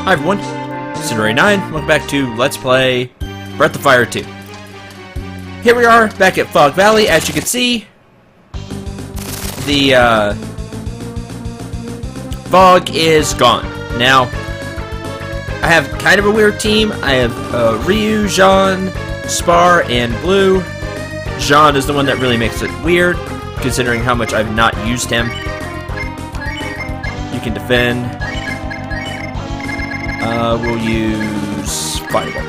Hi everyone, Scenario 9, welcome back to Let's Play Breath of Fire 2. Here we are, back at Fog Valley. As you can see, the fog is gone. Now, I have kind of a weird team. I have Ryu, Jean, Spar, and Blue. Jean is the one that really makes it weird, considering how much I've not used him. You can defend. We'll use Fireball.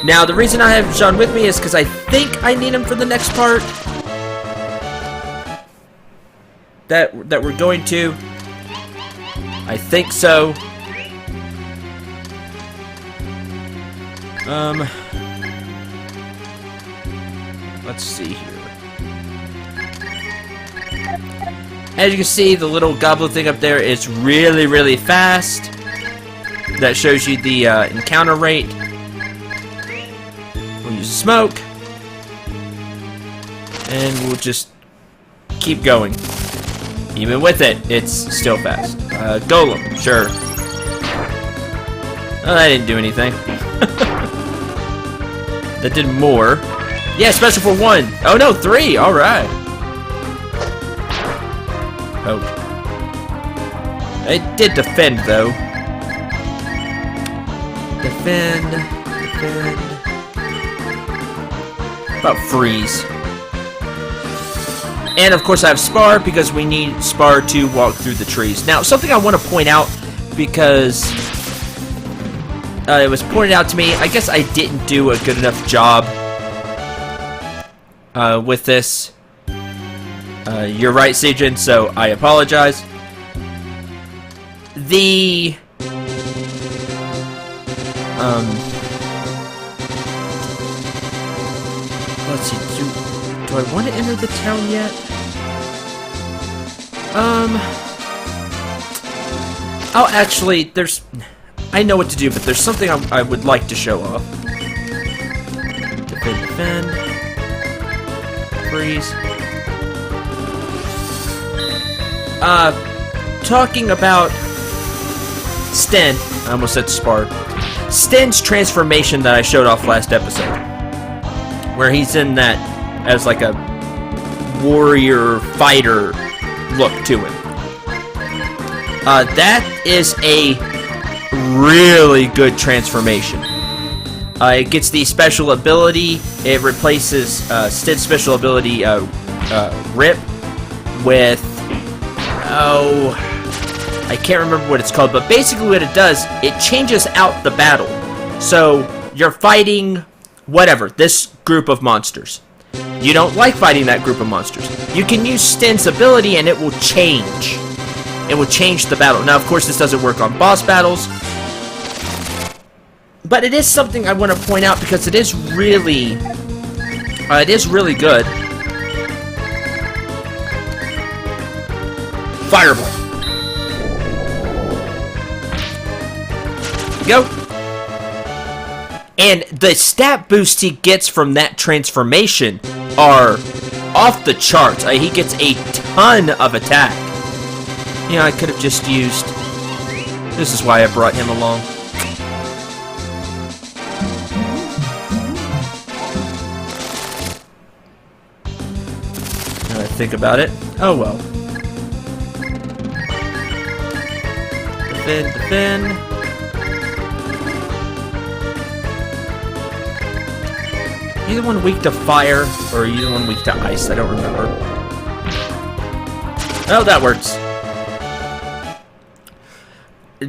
Now, the reason I have Jean with me is because I think I need him for the next part that we're going to. I think so. Let's see here. As you can see, the little goblin thing up there is really, really fast. That shows you the encounter rate. We'll use smoke. And we'll just keep going. Even with it, it's still fast. Golem, sure. Oh, that didn't do anything. That did more. Yeah, special for 1. Oh no, 3. All right. Oh. It did defend, though. Defend. About freeze. And, of course, I have Spar, because we need Spar to walk through the trees. Now, something I want to point out, because it was pointed out to me, I guess I didn't do a good enough job with this. You're right, Sejin, so I apologize. The let's see, do I want to enter the town yet? Oh, actually, I know what to do, but there's something I would like to show off. Defend. Freeze. Talking about Sten, I almost said Spar. Sten's transformation that I showed off last episode, where he's in that as like a warrior fighter look to him. That is a really good transformation. It gets the special ability. It replaces Sten's special ability, Rip, with I can't remember what it's called, but basically what it does, it changes out the battle. So, you're fighting, whatever, this group of monsters. You don't like fighting that group of monsters. You can use Sten's ability and it will change. It will change the battle. Now, of course, this doesn't work on boss battles. But it is something I want to point out because it is really good. Fireball. Go. And the stat boosts he gets from that transformation are off the charts. He gets a ton of attack. You know, I could have just used... This is why I brought him along. Now I think about it. Oh well. Defend. Either one weak to fire, or either one weak to ice. I don't remember. Oh, that works.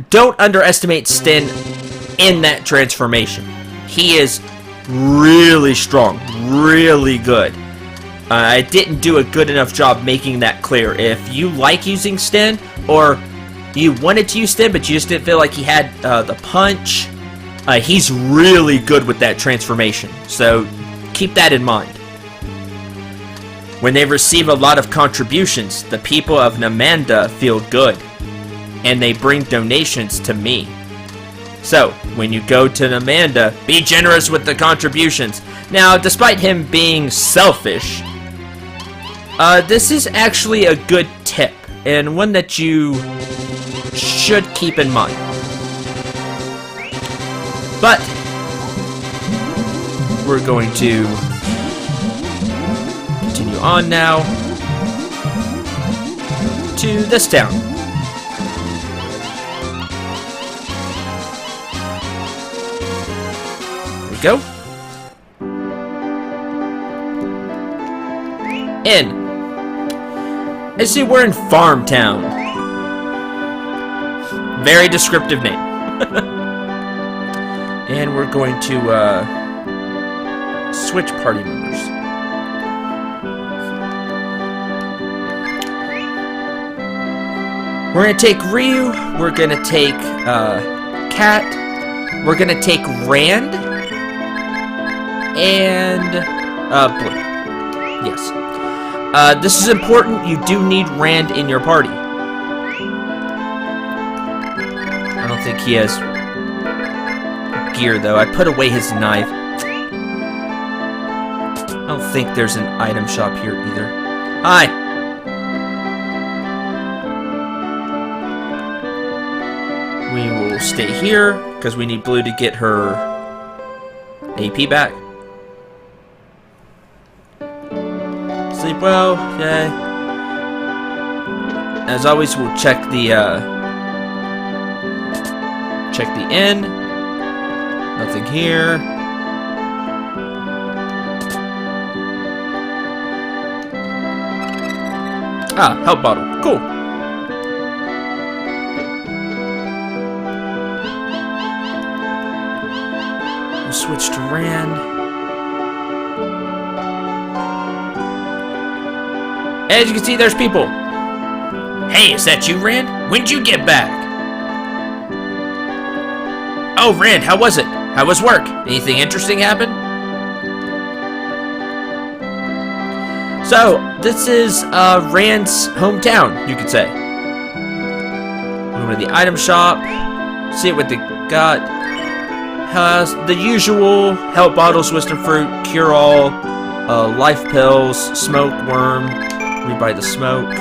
Don't underestimate Sten in that transformation. He is really strong, really good. I didn't do a good enough job making that clear. If you like using Sten, or you wanted to use Sten, but you just didn't feel like he had the punch, he's really good with that transformation. So keep that in mind. When they receive a lot of contributions, the people of Namanda feel good, and they bring donations to me. So, when you go to Namanda, be generous with the contributions. Now, despite him being selfish, this is actually a good tip, and one that you should keep in mind. But we're going to continue on now to this town. There we go. Inn. I see we're in Farm Town. Very descriptive name. And we're going to switch party members. We're going to take Ryu. We're going to take Kat. We're going to take Rand. And Blue. Yes. This is important. You do need Rand in your party. I don't think he has gear, though. I put away his knife. I don't think there's an item shop here, either. Hi! We will stay here, because we need Blue to get her AP back. Sleep well, okay. As always, we'll check the inn. Nothing here. Ah, help bottle. Cool. We'll switch to Rand. As you can see, there's people. Hey, is that you, Rand? When'd you get back? Oh, Rand, how was it? How was work? Anything interesting happen? So, this is Rand's hometown, you could say. We go to the item shop, see what they got. Has the usual help bottles, wisdom fruit, cure all, life pills, smoke worm. We buy the smoke.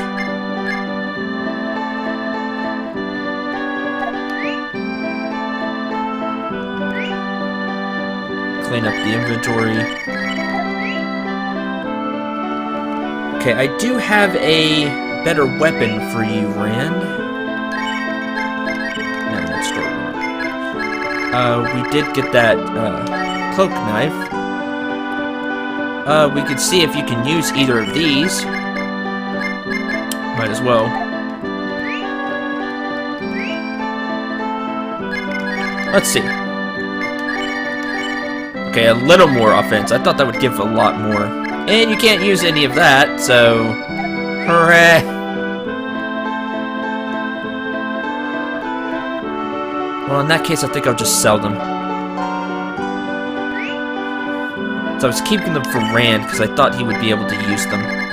Clean up the inventory. Okay, I do have a better weapon for you, Rand. No, that's stored. We did get that cloak knife. We could see if you can use either of these. Might as well. Let's see. Okay, a little more offense. I thought that would give a lot more. And you can't use any of that, so... Hooray! Well, in that case, I think I'll just sell them. So I was keeping them for Rand, because I thought he would be able to use them.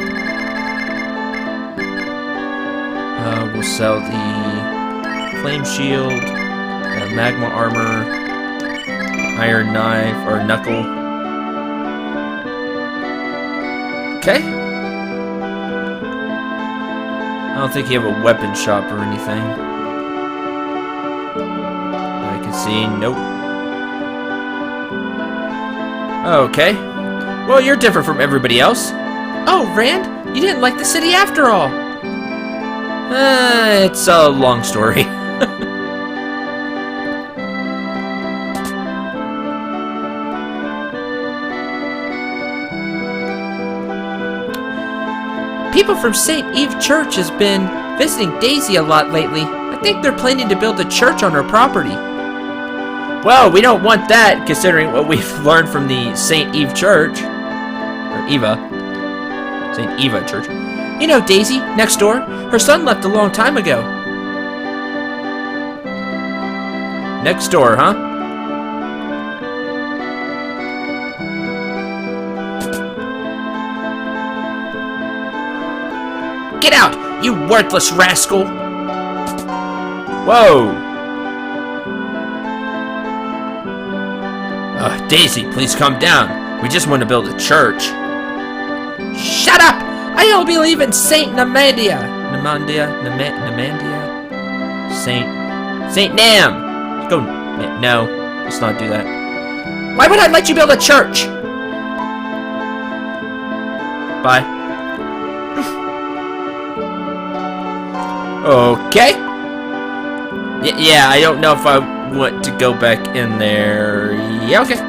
We'll sell the flame shield, the magma armor, iron knife, or knuckle. Okay. I don't think you have a weapon shop or anything. I can see, nope. Okay. Well, you're different from everybody else. Oh, Rand, you didn't like the city after all. It's a long story. People from St. Eve Church has been visiting Daisy a lot lately. I think they're planning to build a church on her property. Well, we don't want that, considering what we've learned from the St. Eve Church. Or Eva. St. Eva Church. You know Daisy, next door? Her son left a long time ago. Next door, huh? Get out, you worthless rascal! Whoa! Daisy, please calm down. We just want to build a church. Shut up! I don't believe in Saint Nemandia. Nemandia? Saint St. Nam! Go. No, let's not do that. Why would I let you build a church? Bye. Okay. Yeah, I don't know if I want to go back in there. Yeah, okay.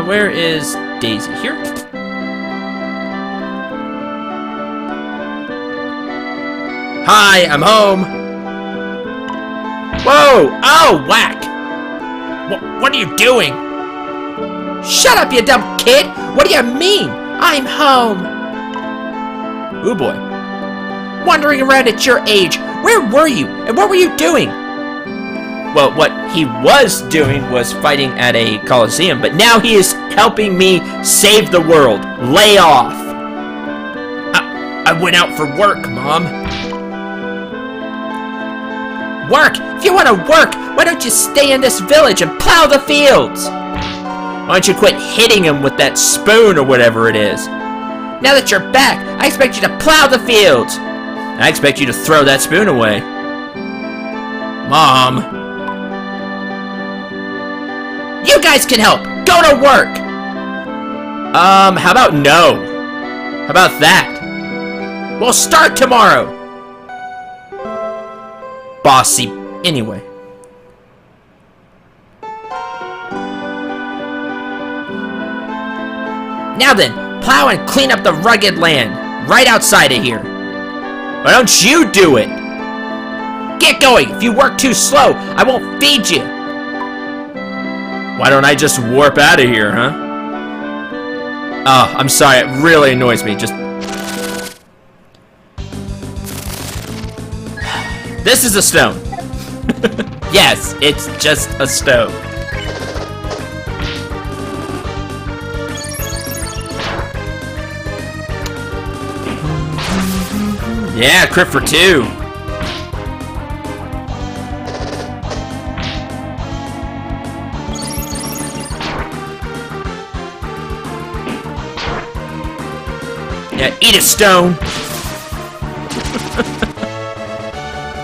Where is Daisy? Here? Hi, I'm home. Whoa! Oh, whack! What are you doing? Shut up, you dumb kid! What do you mean? I'm home. Ooh boy. Wandering around at your age. Where were you? And what were you doing? Well, what he was doing was fighting at a coliseum, but now he is helping me save the world. Lay off. I went out for work, Mom. Work? If you want to work, why don't you stay in this village and plow the fields? Why don't you quit hitting him with that spoon or whatever it is? Now that you're back, I expect you to plow the fields. I expect you to throw that spoon away. Mom. You guys can help. Go to work. How about no? How about that? We'll start tomorrow. Bossy. Anyway. Now then, plow and clean up the rugged land right outside of here. Why don't you do it? Get going. If you work too slow, I won't feed you. Why don't I just warp out of here, huh? Oh, I'm sorry. It really annoys me. Just... This is a stone. Yes, it's just a stone. Yeah, crit for 2. Yeah, eat a stone.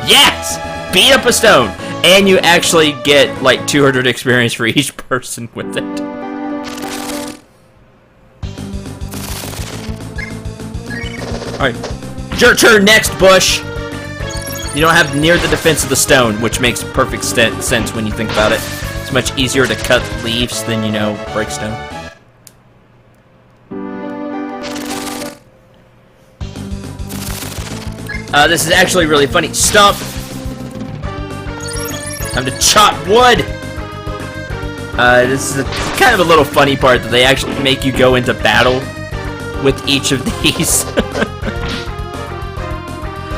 Yes! Beat up a stone. And you actually get like 200 experience for each person with it. Alright. Your turn next, Bush! You don't have near the defense of the stone, which makes perfect sense when you think about it. It's much easier to cut leaves than, you know, break stone. This is actually really funny. Stump! Time to chop wood! This is kind of a little funny part that they actually make you go into battle with each of these.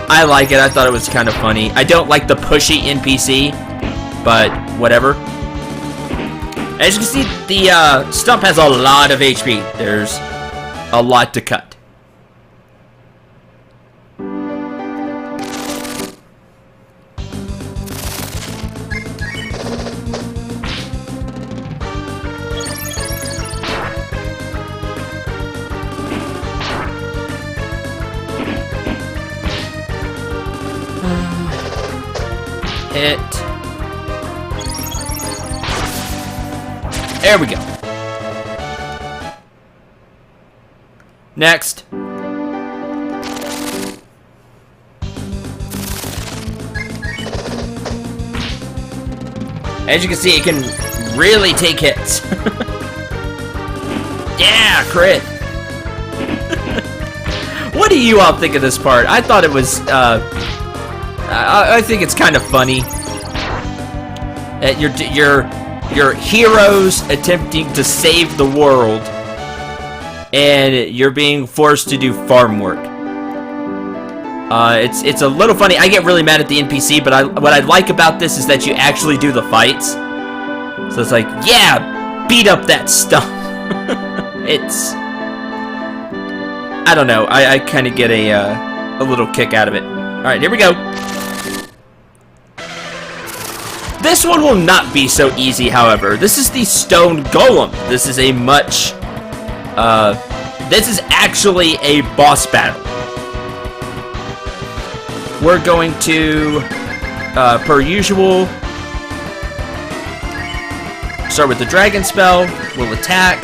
I like it. I thought it was kind of funny. I don't like the pushy NPC, but whatever. As you can see, the stump has a lot of HP. There's a lot to cut. Hit. There we go. Next. As you can see, it can really take hits. Yeah, crit. What do you all think of this part? I thought it was, I think it's kind of funny that you're heroes attempting to save the world, and you're being forced to do farm work. It's a little funny. I get really mad at the NPC, but what I like about this is that you actually do the fights. So it's like, yeah, beat up that stuff. It's, I don't know. I kind of get a little kick out of it. All right, here we go. This one will not be so easy, however. This is the Stone Golem. This is a much, this is actually a boss battle. we're going to, per usual, start with the dragon spell. We'll attack.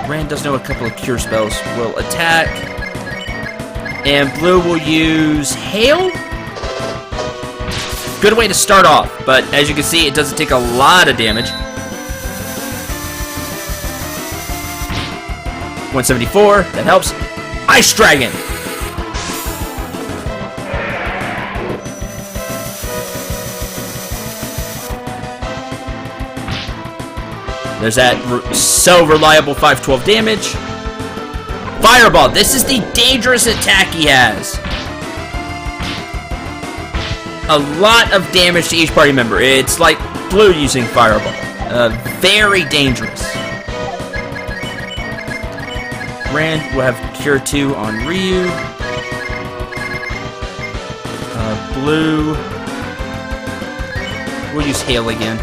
Rand does know a couple of cure spells. We'll attack. And blue will use hail. Good way to start off, but as you can see, it doesn't take a lot of damage. 174, that helps. Ice Dragon! There's that so reliable 512 damage. Fireball, this is the dangerous attack he has. A lot of damage to each party member. It's like blue using Fireball. Very dangerous. Rand will have Cure 2 on Ryu. Blue. We'll use Hail again.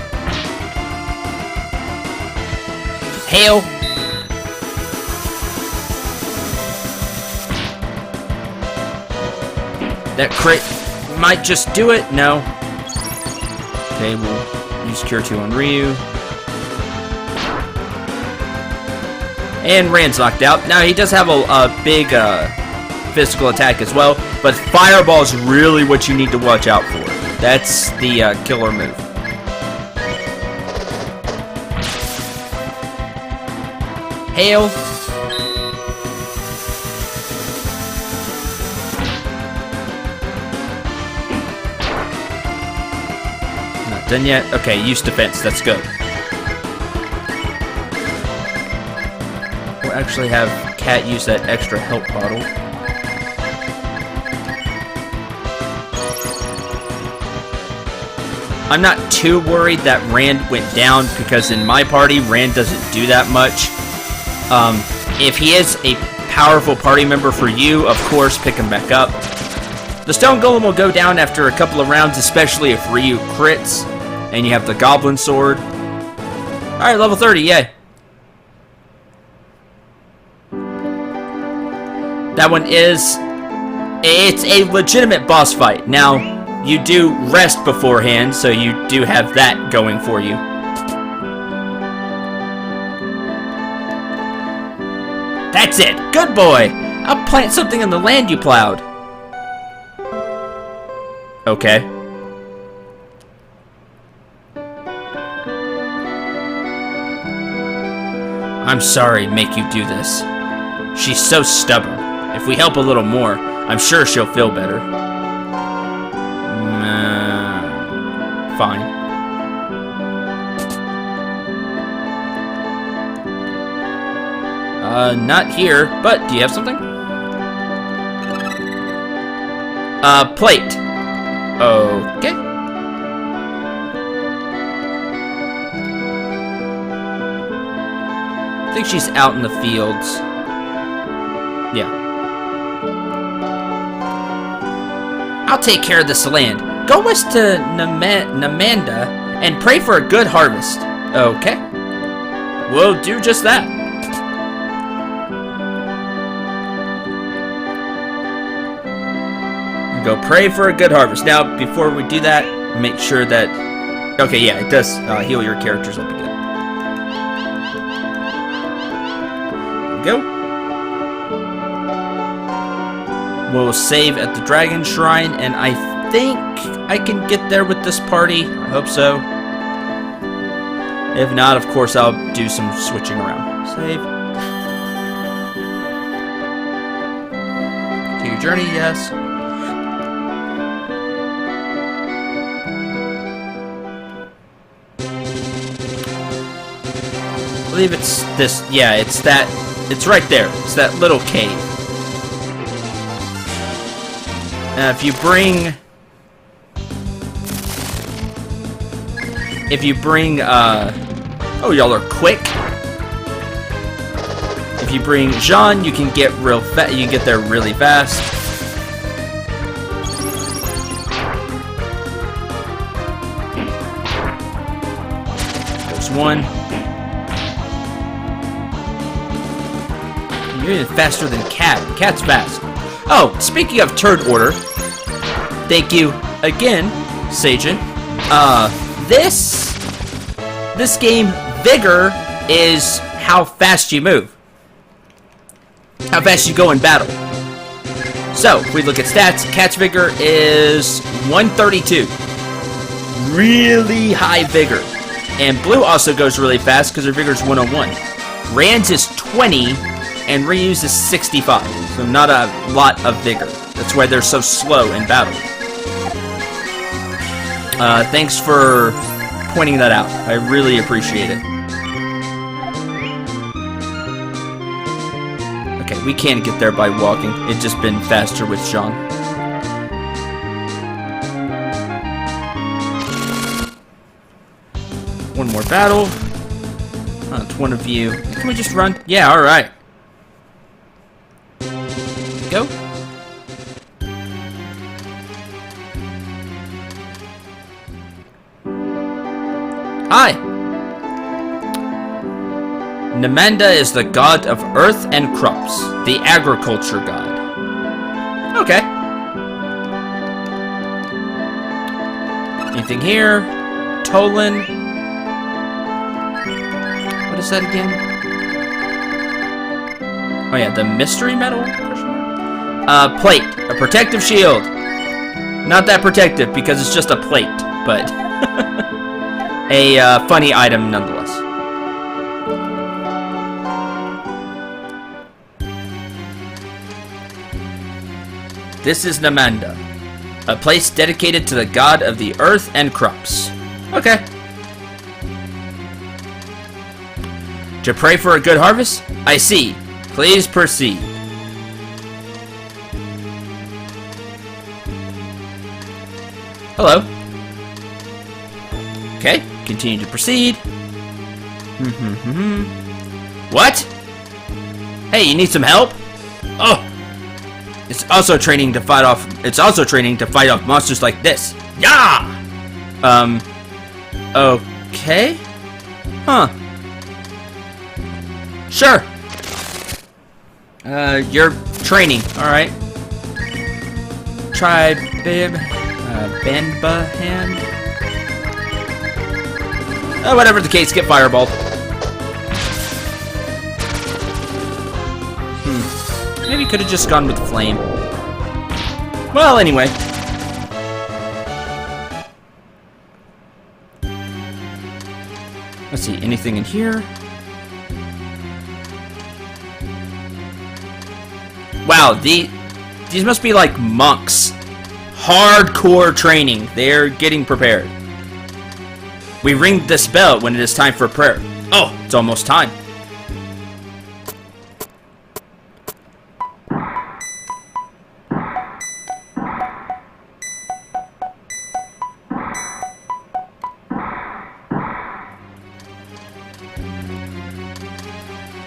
Hail. That crit might just do it. No. Okay, we'll use Cure 2 on Ryu. And Rand's knocked out. Now, he does have a big physical attack as well, but Fireball is really what you need to watch out for. That's the killer move. Hail. Not done yet. Okay, use defense. That's good. We'll actually have Cat use that extra help bottle. I'm not too worried that Rand went down because in my party, Rand doesn't do that much. If he is a powerful party member for you, of course, pick him back up. The Stone Golem will go down after a couple of rounds, especially if Ryu crits and you have the Goblin Sword. Alright, level 30, yay. That one is... It's a legitimate boss fight. Now, you do rest beforehand, so you do have that going for you. That's it! Good boy! I'll plant something in the land you plowed. Okay. I'm sorry to make you do this. She's so stubborn. If we help a little more, I'm sure she'll feel better. Fine. Not here, but do you have something? Plate. Okay. I think she's out in the fields. Yeah. I'll take care of this land. Go west to Namanda and pray for a good harvest. Okay. We'll do just that. Go pray for a good harvest. Now, before we do that, make sure that... Okay, yeah, it does heal your characters up again. There we go. We'll save at the Dragon Shrine, and I think I can get there with this party. I hope so. If not, of course, I'll do some switching around. Save. Continue journey, yes. I believe it's this, yeah, it's that, it's right there. It's that little cave. If you bring, oh, y'all are quick. If you bring Jean, you can get you can get there really fast. There's one. You're even faster than Cat. Cat's fast. Oh, speaking of turd order, thank you again, Sajin. This game, Vigor, is how fast you move. How fast you go in battle. So, if we look at stats, Cat's Vigor is 132. Really high Vigor. And Blue also goes really fast because her Vigor is 101. Rand's is 20, and Ryu's is 65. So not a lot of Vigor. That's why they're so slow in battle. Thanks for pointing that out. I really appreciate it. Okay, we can't get there by walking. It's just been faster with Jean. One more battle. It's one of you. Can we just run? Yeah, alright. Go. Hi! Namanda is the god of earth and crops, the agriculture god. Okay. Anything here? Tolan. What is that again? Oh yeah, the mystery metal? Plate. A protective shield. Not that protective because it's just a plate, but a funny item nonetheless. This is Namanda, a place dedicated to the god of the earth and crops. Okay. To pray for a good harvest? I see. Please proceed. Hello. Okay, continue to proceed. What? Hey, you need some help? Oh. It's also training to fight off monsters like this. Yeah! Okay? Huh. Sure. You're training, alright. Try Banba hand. Oh, whatever the case, get fireballed. Maybe could have just gone with flame. Well, anyway. Let's see, anything in here? Wow, these must be like monks. Hardcore training. They're getting prepared. We ring this bell when it is time for prayer. Oh, it's almost time.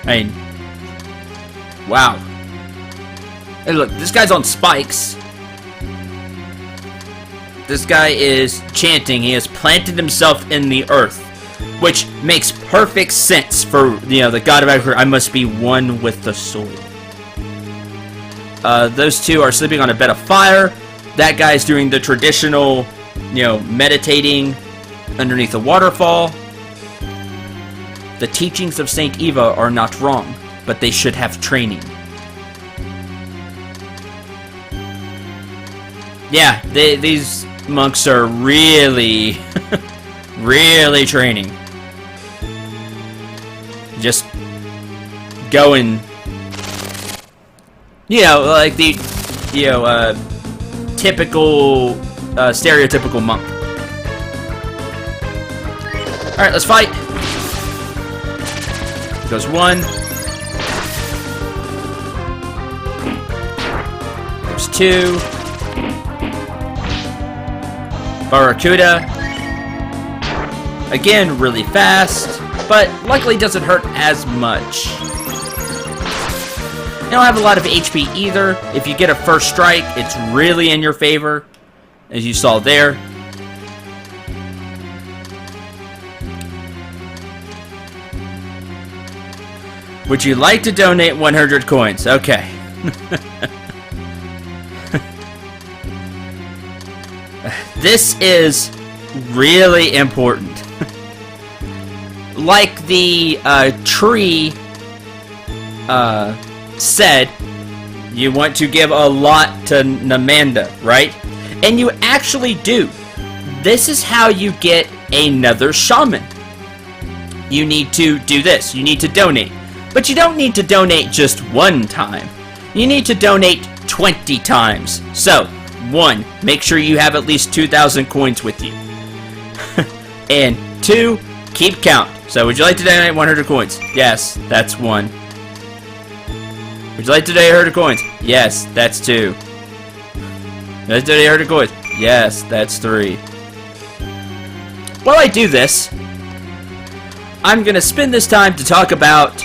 I mean, wow. Hey, look, this guy's on spikes. This guy is chanting. He has planted himself in the earth, which makes perfect sense for, you know, the god of agriculture. I must be one with the soil. Those two are sleeping on a bed of fire. That guy's doing the traditional, you know, meditating underneath a waterfall. The teachings of Saint Eva are not wrong, but they should have training. Yeah, these monks are really, really training. Just going, you know, like the, you know, typical, stereotypical monk. Alright, let's fight. Goes one. Goes two. Barracuda. Again, really fast, but luckily doesn't hurt as much. You don't have a lot of HP either. If you get a first strike, it's really in your favor, as you saw there. Would you like to donate 100 coins? Okay. this is really important. Like the tree said, you want to give a lot to Namanda, right? And you actually do. This is how you get another shaman. You need to do this. You need to donate. But you don't need to donate just one time. You need to donate 20 times. So, 1, make sure you have at least 2,000 coins with you. And 2, keep count. So, would you like to donate 100 coins? Yes, that's 1. Would you like to donate 100 coins? Yes, that's 2. Would you like to donate 100 coins? Yes, that's 3. While I do this, I'm going to spend this time to talk about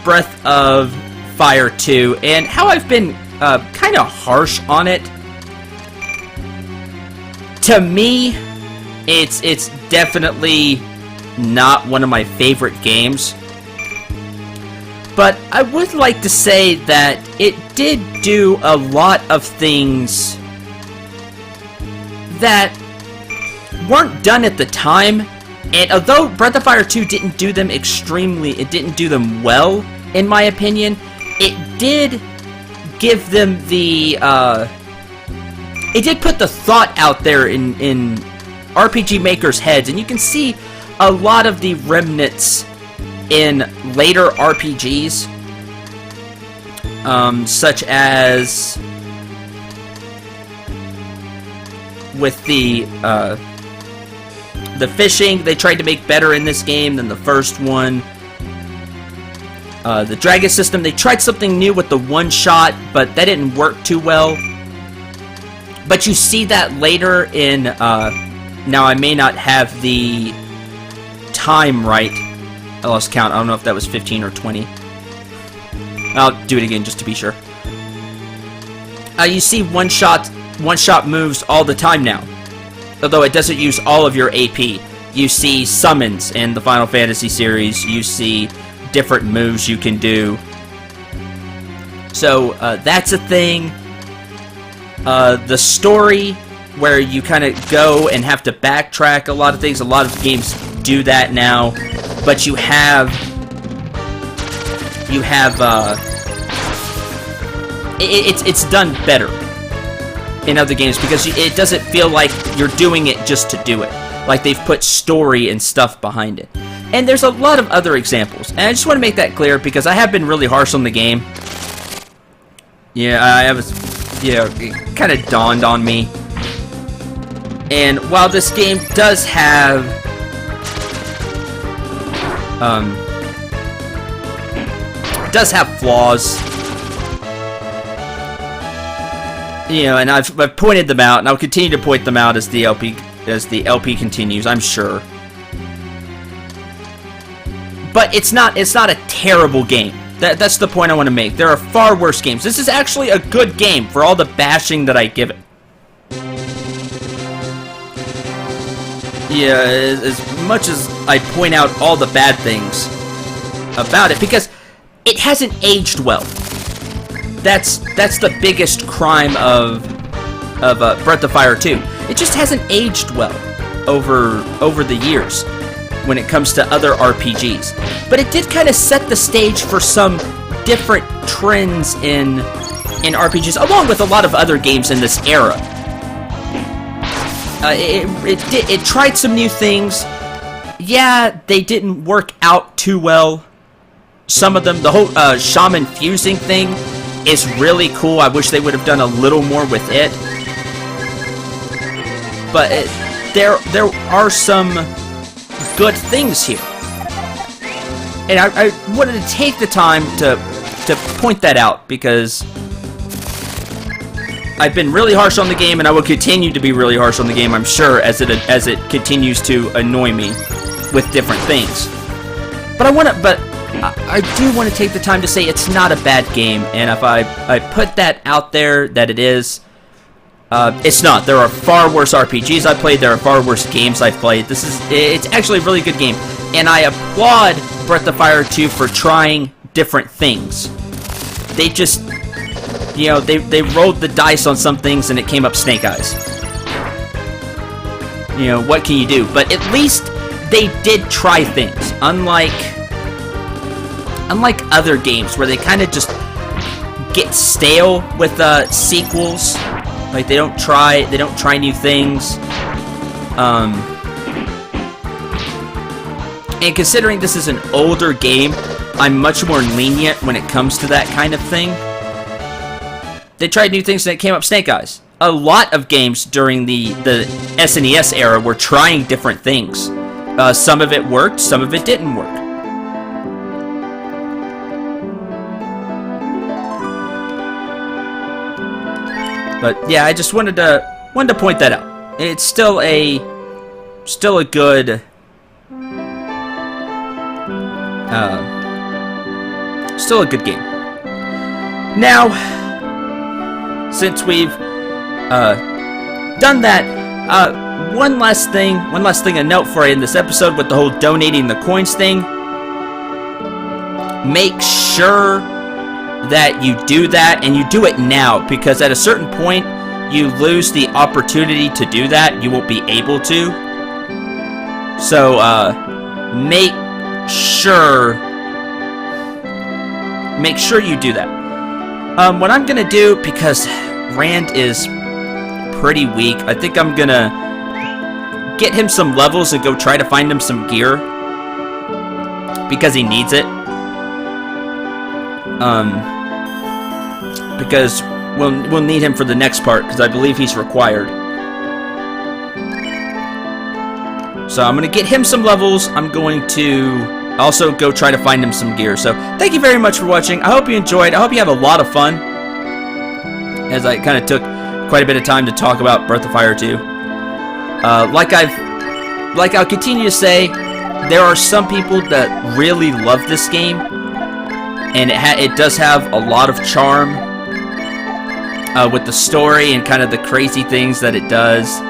Breath of Fire 2 and how I've been kind of harsh on it. To me, it's definitely not one of my favorite games. But I would like to say that it did do a lot of things that weren't done at the time. And although Breath of Fire 2 didn't do them it didn't do them well, in my opinion, it did give them the, it did put the thought out there in RPG makers' heads, and you can see a lot of the remnants in later RPGs, such as with the fishing. They tried to make better in this game than the first one. The dragon system, they tried something new with the one shot, but that didn't work too well. But you see that later in, now I may not have the time right. I lost count. I don't know if that was 15 or 20. I'll do it again just to be sure. You see one shot moves all the time now. Although it doesn't use all of your AP. You see summons in the Final Fantasy series. You see different moves you can do. So, that's a thing. The story, where you kind of go and have to backtrack a lot of things. A lot of games do that now. But you have it's done better in other games because it doesn't feel like you're doing it just to do it. Like they've put story and stuff behind it. And there's a lot of other examples. And I just want to make that clear because I have been really harsh on the game. Yeah, it kind of dawned on me. And while this game does have flaws, and I've pointed them out, and I'll continue to point them out as the LP continues, I'm sure. But it's not a terrible game. That's the point I want to make. There are far worse games. This is actually a good game for all the bashing that I give it. Yeah, as much as I point out all the bad things about it, because it hasn't aged well. That's the biggest crime of Breath of Fire 2. It just hasn't aged well over the years when it comes to other RPGs. But it did kind of set the stage for some different trends in RPGs, along with a lot of other games in this era. It tried some new things. Yeah, they didn't work out too well. Some of them, the whole shaman fusing thing is really cool. I wish they would have done a little more with it. But there are some good things here. And I wanted to take the time to point that out because I've been really harsh on the game, and I will continue to be really harsh on the game, I'm sure, as it continues to annoy me with different things. But I do want to take the time to say it's not a bad game, and if I put that out there that it is, it's not. There are far worse RPGs I played. There are far worse games I've played. It's actually a really good game, and I applaud Breath of Fire 2 for trying different things. They just, they rolled the dice on some things and it came up snake eyes. you know, what can you do? But at least they did try things, unlike other games where they kind of just get stale with sequels. Like they don't try new things. And considering this is an older game, I'm much more lenient when it comes to that kind of thing. They tried new things and it came up Snake Eyes. A lot of games during the SNES era were trying different things. Some of it worked, some of it didn't work. But yeah, I just wanted to point that out. It's still a good game. Now, since we've done that, one last thing to note for you in this episode with the whole donating the coins thing. Make sure that you do that, and you do it now, because at a certain point you lose the opportunity to do that. You won't be able to. So make sure you do that. What I'm gonna do, because Rand is pretty weak, I think I'm gonna get him some levels and go try to find him some gear, because he needs it. Because we'll need him for the next part, because I believe he's required. So I'm going to get him some levels. I'm going to also go try to find him some gear. So thank you very much for watching. I hope you enjoyed. I hope you have a lot of fun, as I kind of took quite a bit of time to talk about Breath of Fire 2. Like I'll continue to say, there are some people that really love this game, and it does have a lot of charm with the story and kind of the crazy things that it does.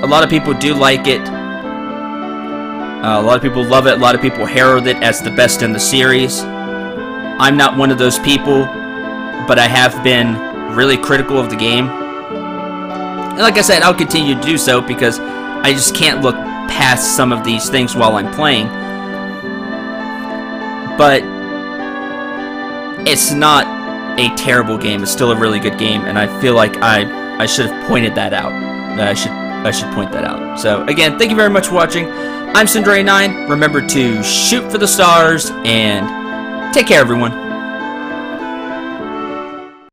A lot of people do like it. A lot of people love it. A lot of people herald it as the best in the series. I'm not one of those people, but I have been really critical of the game. And like I said, I'll continue to do so, because I just can't look past some of these things while I'm playing. But it's not a terrible game. It's still a really good game, and I feel like I should have pointed that out. I should point that out. So again, thank you very much for watching. I'm Sundray9. Remember to shoot for the stars, and take care, everyone.